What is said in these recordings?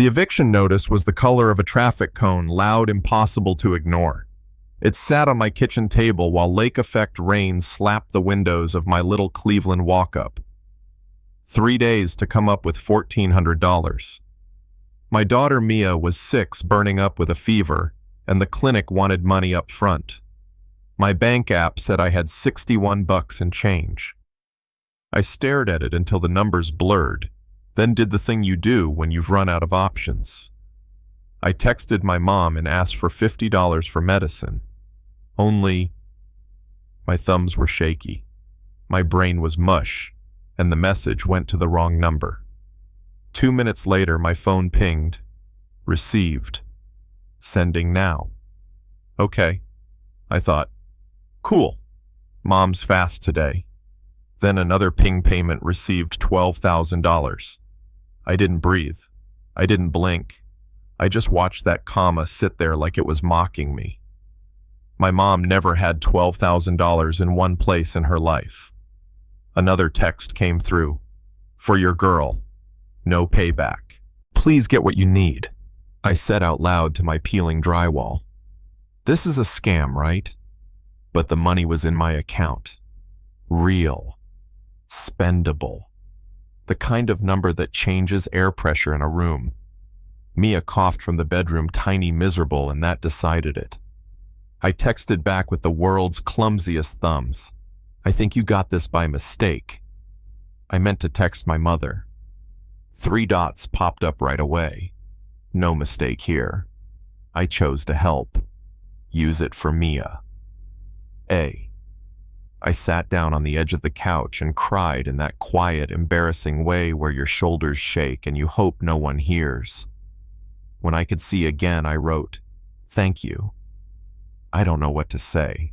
The eviction notice was the color of a traffic cone, loud, impossible to ignore. It sat on my kitchen table while lake-effect rain slapped the windows of my little Cleveland walk-up. 3 days to come up with $1,400. My daughter Mia was 6, burning up with a fever, and the clinic wanted money up front. My bank app said I had $61 and change. I stared at it until the numbers blurred, then did the thing you do when you've run out of options. I texted my mom and asked for $50 for medicine. Only, my thumbs were shaky. My brain was mush, and the message went to the wrong number. 2 minutes later, my phone pinged. Received. Sending now. Okay, I thought. Cool. Mom's fast today. Then another ping payment received $12,000. I didn't breathe. I didn't blink. I just watched that comma sit there like it was mocking me. My mom never had $12,000 in one place in her life. Another text came through. For your girl. No payback. Please get what you need. I said out loud to my peeling drywall. This is a scam, right? But the money was in my account. Real. Spendable. The kind of number that changes air pressure in a room. Mia coughed from the bedroom, tiny, miserable, and that decided it. I texted back with the world's clumsiest thumbs. I think you got this by mistake. I meant to text my mother. 3 dots popped up right away. No mistake here. I chose to help. Use it for Mia. I sat down on the edge of the couch and cried in that quiet, embarrassing way where your shoulders shake and you hope no one hears. When I could see again, I wrote, "Thank you. I don't know what to say.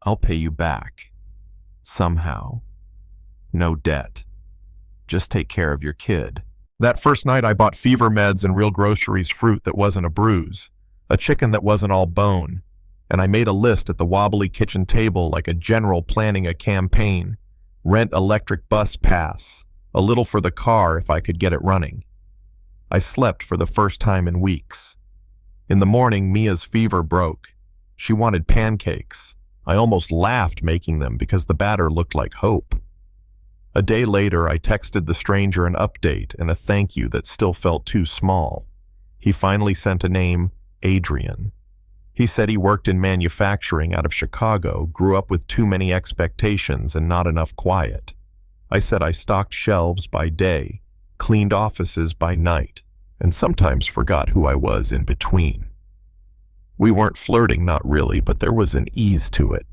I'll pay you back. Somehow. No debt. Just take care of your kid." That first night I bought fever meds and real groceries, fruit that wasn't a bruise, a chicken that wasn't all bone, and I made a list at the wobbly kitchen table like a general planning a campaign. Rent electric bus pass, a little for the car if I could get it running. I slept for the first time in weeks. In the morning, Mia's fever broke. She wanted pancakes. I almost laughed making them because the batter looked like hope. A day later, I texted the stranger an update and a thank you that still felt too small. He finally sent a name, Adrian. He said he worked in manufacturing out of Chicago, grew up with too many expectations and not enough quiet. I said I stocked shelves by day, cleaned offices by night, and sometimes forgot who I was in between. We weren't flirting, not really, but there was an ease to it.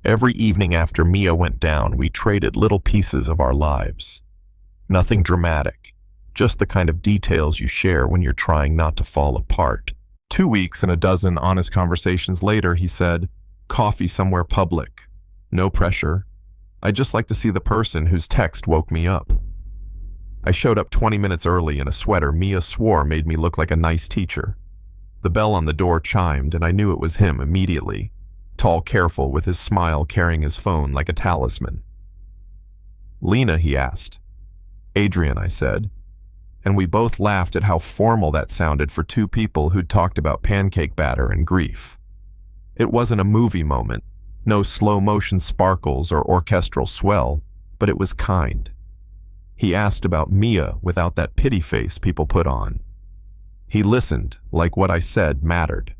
Every evening after Mia went down, we traded little pieces of our lives. Nothing dramatic, just the kind of details you share when you're trying not to fall apart. 2 weeks and a dozen honest conversations later, he said, "Coffee somewhere public. No pressure. I'd just like to see the person whose text woke me up." I showed up 20 minutes early in a sweater Mia swore made me look like a nice teacher. The bell on the door chimed, and I knew it was him immediately. Tall, careful, with his smile carrying his phone like a talisman. "Lena," he asked. "Adrian," I said. And we both laughed at how formal that sounded for 2 people who'd talked about pancake batter and grief. It wasn't a movie moment, no slow-motion sparkles or orchestral swell, but it was kind. He asked about Mia without that pity face people put on. He listened like what I said mattered.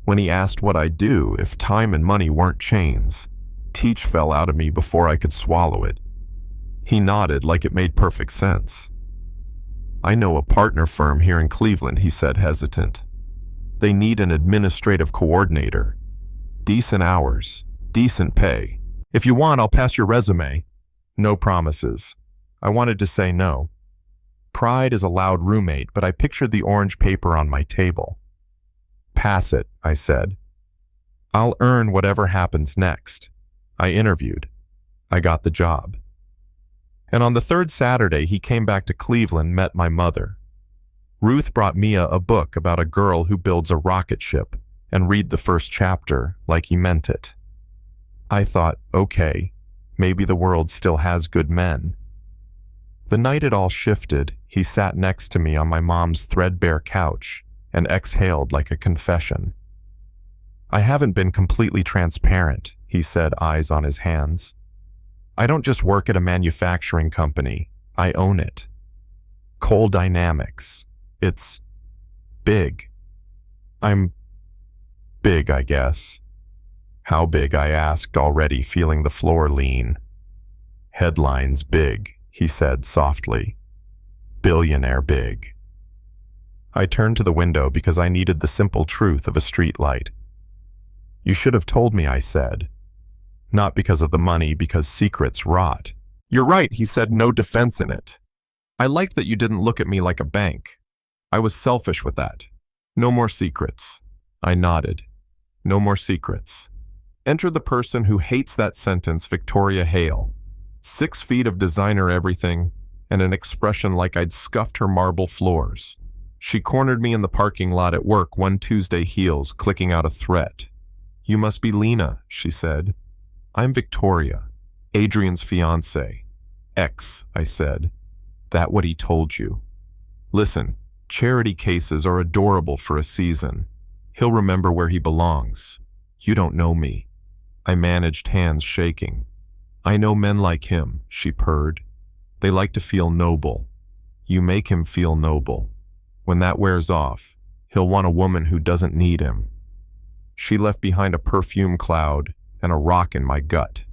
When he asked what I'd do if time and money weren't chains, teach fell out of me before I could swallow it. He nodded like it made perfect sense. "I know a partner firm here in Cleveland," he said, hesitant. "They need an administrative coordinator. Decent hours, decent pay. If you want, I'll pass your resume." No promises. I wanted to say no. Pride is a loud roommate, but I pictured the orange paper on my table. "Pass it," I said. "I'll earn whatever happens next." I interviewed. I got the job. And on the 3rd Saturday, he came back to Cleveland, met my mother. Ruth brought Mia a book about a girl who builds a rocket ship, and read the first chapter like he meant it. I thought, okay, maybe the world still has good men. The night it all shifted, He sat next to me on my mom's threadbare couch and exhaled like a confession. I haven't been completely transparent, he said, eyes on his hands. I don't just work at a manufacturing company. I own it. Coal Dynamics. It's big. I'm big, I guess. How big, I asked, already feeling the floor lean. Headlines big, he said softly. Billionaire big. I turned to the window because I needed the simple truth of a street light. You should have told me, I said. Not because of the money, because secrets rot. You're right, he said, no defense in it. I liked that you didn't look at me like a bank. I was selfish with that. No more secrets. I nodded. No more secrets. Enter the person who hates that sentence, Victoria Hale. 6 feet of designer everything, and an expression like I'd scuffed her marble floors. She cornered me in the parking lot at work one Tuesday, heels clicking out a threat. You must be Lena, she said. I'm Victoria, Adrian's fiancée. Ex, I said. That what he told you? Listen, charity cases are adorable for a season. He'll remember where he belongs. You don't know me. I managed, hands shaking. I know men like him, she purred. They like to feel noble. You make him feel noble. When that wears off, he'll want a woman who doesn't need him. She left behind a perfume cloud and a rock in my gut.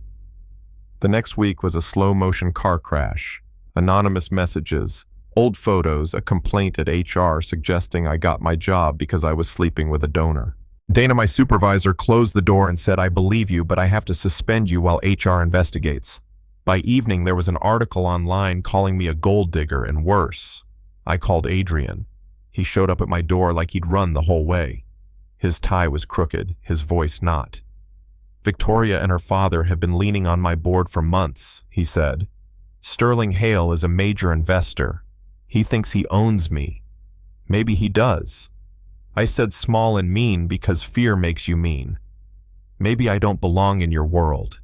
The next week was a slow-motion car crash, anonymous messages, old photos, a complaint at HR suggesting I got my job because I was sleeping with a donor. Dana, my supervisor, closed the door and said, I believe you, but I have to suspend you while HR investigates. By evening, there was an article online calling me a gold digger and worse. I called Adrian. He showed up at my door like he'd run the whole way. His tie was crooked, his voice not. Victoria and her father have been leaning on my board for months, he said. Sterling Hale is a major investor. He thinks he owns me. Maybe he does. I said small and mean because fear makes you mean. Maybe I don't belong in your world.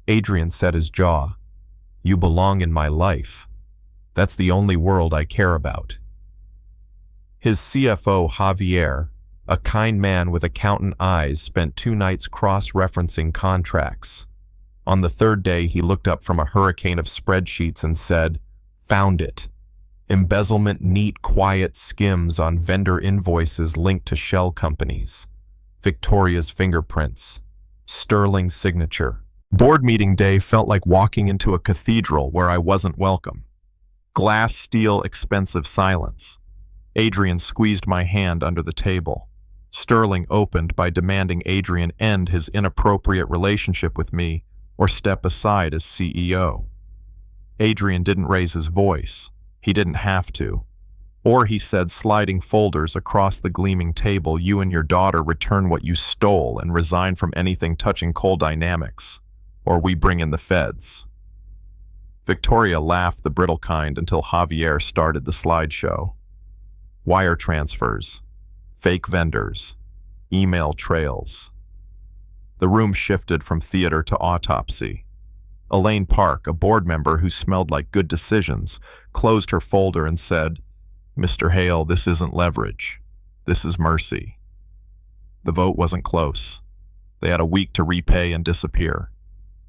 Adrian set his jaw. You belong in my life. That's the only world I care about. His CFO, Javier, a kind man with accountant eyes, spent 2 nights cross-referencing contracts. On the 3rd day, he looked up from a hurricane of spreadsheets and said, Found it. Embezzlement, neat, quiet skims on vendor invoices linked to shell companies. Victoria's fingerprints. Sterling's signature. Board meeting day felt like walking into a cathedral where I wasn't welcome. Glass, steel, expensive silence. Adrian squeezed my hand under the table. Sterling opened by demanding Adrian end his inappropriate relationship with me or step aside as CEO. Adrian didn't raise his voice. He didn't have to. Or he said, sliding folders across the gleaming table, you and your daughter return what you stole and resign from anything touching Coal Dynamics, or we bring in the feds. Victoria laughed the brittle kind until Javier started the slideshow. Wire transfers, fake vendors, email trails. The room shifted from theater to autopsy. Elaine Park, a board member who smelled like good decisions, closed her folder and said, Mr. Hale, this isn't leverage. This is mercy. The vote wasn't close. They had a week to repay and disappear.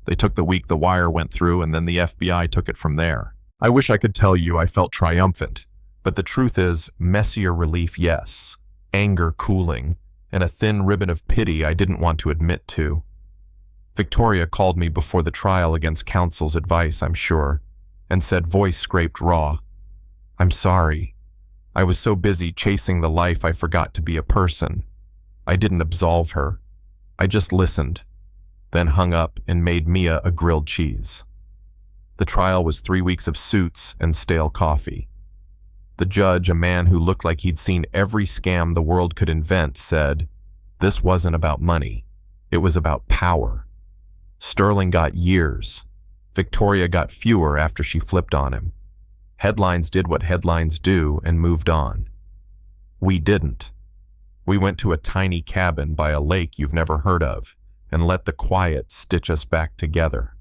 They took the week the wire went through, and then the FBI took it from there. I wish I could tell you I felt triumphant, but the truth is, messier relief, yes, anger cooling, and a thin ribbon of pity I didn't want to admit to. Victoria called me before the trial against counsel's advice, I'm sure, and said, voice scraped raw, I'm sorry. I was so busy chasing the life I forgot to be a person. I didn't absolve her. I just listened, then hung up and made Mia a grilled cheese. The trial was 3 weeks of suits and stale coffee. The judge, a man who looked like he'd seen every scam the world could invent, said, this wasn't about money. It was about power. Sterling got years. Victoria got fewer after she flipped on him. Headlines did what headlines do and moved on. We didn't. We went to a tiny cabin by a lake you've never heard of and let the quiet stitch us back together.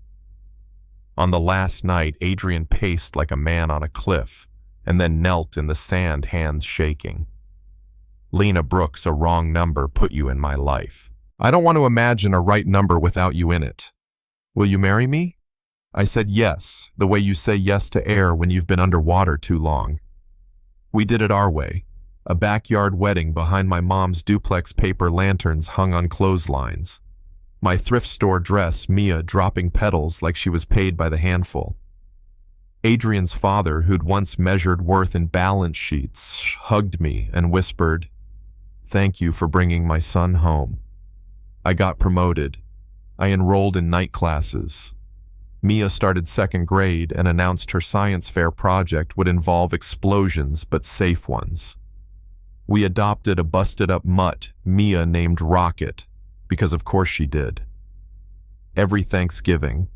On the last night, Adrian paced like a man on a cliff, and then knelt in the sand, hands shaking. Lena Brooks, a wrong number put you in my life. I don't want to imagine a right number without you in it. Will you marry me? I said yes, the way you say yes to air when you've been underwater too long. We did it our way, a backyard wedding behind my mom's duplex paper lanterns hung on clotheslines. My thrift store dress, Mia dropping petals like she was paid by the handful. Adrian's father, who'd once measured worth in balance sheets, hugged me and whispered, "Thank you for bringing my son home." I got promoted. I enrolled in night classes. Mia started second grade and announced her science fair project would involve explosions, but safe ones. We adopted a busted-up mutt Mia named Rocket, because of course she did. Every Thanksgiving,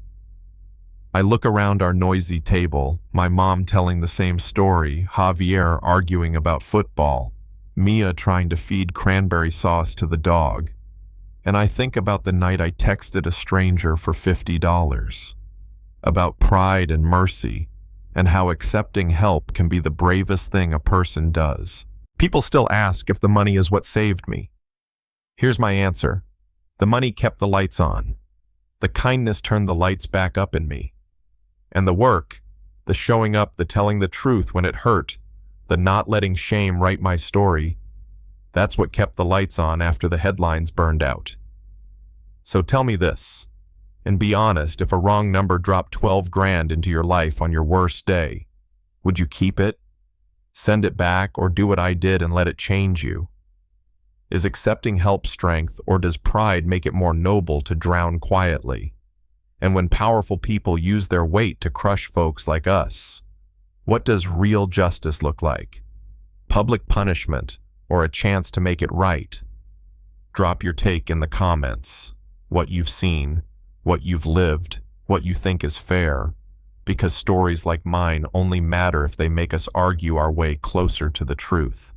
I look around our noisy table, my mom telling the same story, Javier arguing about football, Mia trying to feed cranberry sauce to the dog, and I think about the night I texted a stranger for $50, about pride and mercy, and how accepting help can be the bravest thing a person does. People still ask if the money is what saved me. Here's my answer. The money kept the lights on. The kindness turned the lights back up in me. And the work, the showing up, the telling the truth when it hurt, the not letting shame write my story, that's what kept the lights on after the headlines burned out. So tell me this, and be honest, if a wrong number dropped 12 grand into your life on your worst day, would you keep it, send it back, or do what I did and let it change you? Is accepting help strength, or does pride make it more noble to drown quietly? And when powerful people use their weight to crush folks like us, what does real justice look like? Public punishment, or a chance to make it right? Drop your take in the comments. What you've seen, what you've lived, what you think is fair, because stories like mine only matter if they make us argue our way closer to the truth.